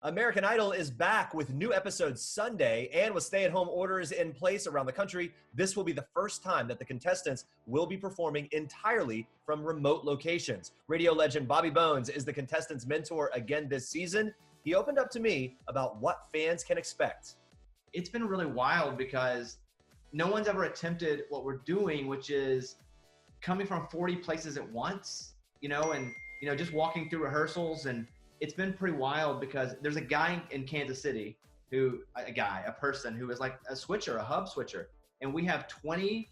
American Idol is back with new episodes Sunday, and with stay-at-home orders in place around the country, this will be the first time that the contestants will be performing entirely from remote locations. Radio legend Bobby Bones is the contestants' mentor again this season. He opened up to me about what fans can expect. It's been really wild because no one's ever attempted what we're doing, which is coming from 40 places at once, and just walking through rehearsals. And it's been pretty wild because there's a guy in Kansas City a person who is like a switcher, a hub switcher. And we have 20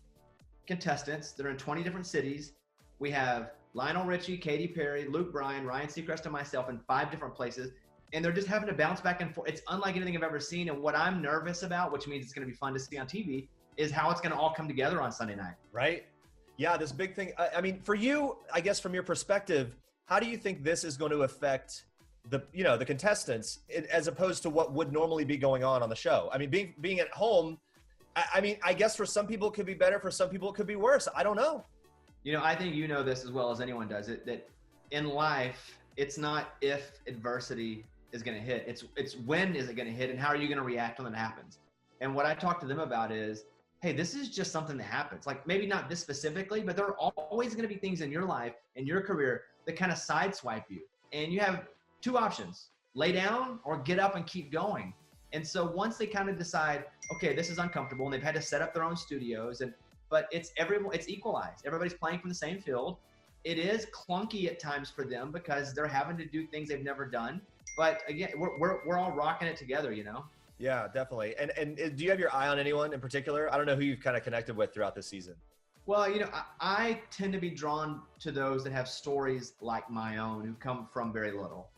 contestants that are in 20 different cities. We have Lionel Richie, Katy Perry, Luke Bryan, Ryan Seacrest, and myself in 5 different places. And they're just having to bounce back and forth. It's unlike anything I've ever seen. And what I'm nervous about, which means it's going to be fun to see on TV, is how it's going to all come together on Sunday night. Right? Yeah, this big thing. I mean, for you, I guess from your perspective, how do you think this is going to affect the contestants as opposed to what would normally be going on the show? I mean, being at home, I guess for some people it could be better, for some people it could be worse. I don't know. I think you know this as well as anyone does, that in life, it's not if adversity is going to hit. It's when is it going to hit and how are you going to react when it happens? And what I talk to them about is, hey, this is just something that happens. Like maybe not this specifically, but there are always going to be things in your life, in your career that kind of sideswipe you. And you have 2 options, lay down or get up and keep going. And so once they kind of decide, okay, this is uncomfortable, and they've had to set up their own studios, but it's equalized. Everybody's playing from the same field. It is clunky at times for them because they're having to do things they've never done. But again, we're all rocking it together, Yeah, definitely. And do you have your eye on anyone in particular? I don't know who you've kind of connected with throughout this season. Well, I tend to be drawn to those that have stories like my own, who come from very little.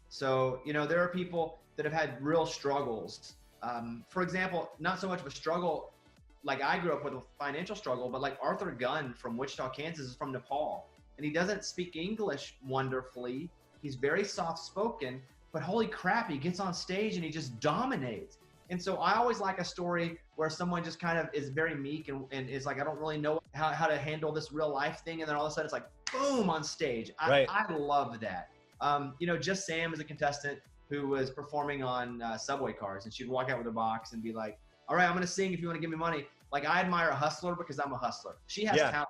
So there are people that have had real struggles. For example, not so much of a struggle like I grew up with, a financial struggle, but like Arthur Gunn from Wichita, Kansas, is from Nepal. And he doesn't speak English wonderfully. He's very soft-spoken, but holy crap, he gets on stage and he just dominates. And so I always like a story where someone just kind of is very meek and is like, I don't really know how to handle this real life thing. And then all of a sudden it's like, boom, on stage. Right. I love that. Just Sam is a contestant who was performing on subway cars, and she'd walk out with her box and be like, all right, I'm going to sing if you want to give me money. Like, I admire a hustler because I'm a hustler. She has talent.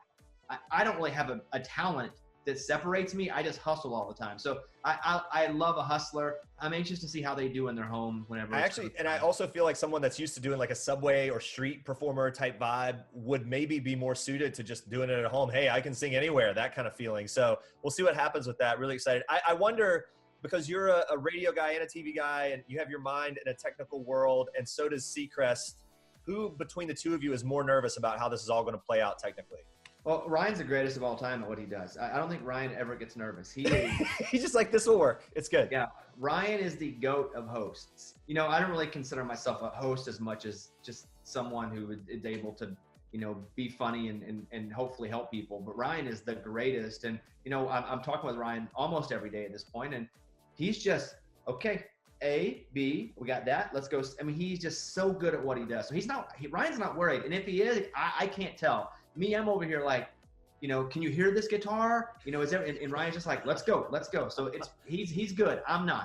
I don't really have a talent that separates me. I just hustle all the time. So I love a hustler. I'm anxious to see how they do in their homes whenever. I also feel like someone that's used to doing like a subway or street performer type vibe would maybe be more suited to just doing it at home. Hey, I can sing anywhere, that kind of feeling. So we'll see what happens with that. Really excited. I wonder, because you're a radio guy and a TV guy, and you have your mind in a technical world, and so does Seacrest. Who between the two of you is more nervous about how this is all going to play out technically? Well, Ryan's the greatest of all time at what he does. I don't think Ryan ever gets nervous. He's just like, this will work. It's good. Yeah. Ryan is the GOAT of hosts. I don't really consider myself a host as much as just someone who is able to, be funny and hopefully help people. But Ryan is the greatest. And, I'm talking with Ryan almost every day at this point, and he's just, okay, A, B, we got that. Let's go. I mean, he's just so good at what he does. So Ryan's not worried. And if he is, I can't tell. Me, I'm over here like, can you hear this guitar? Is there? And Ryan's just like, let's go. So he's good. I'm not.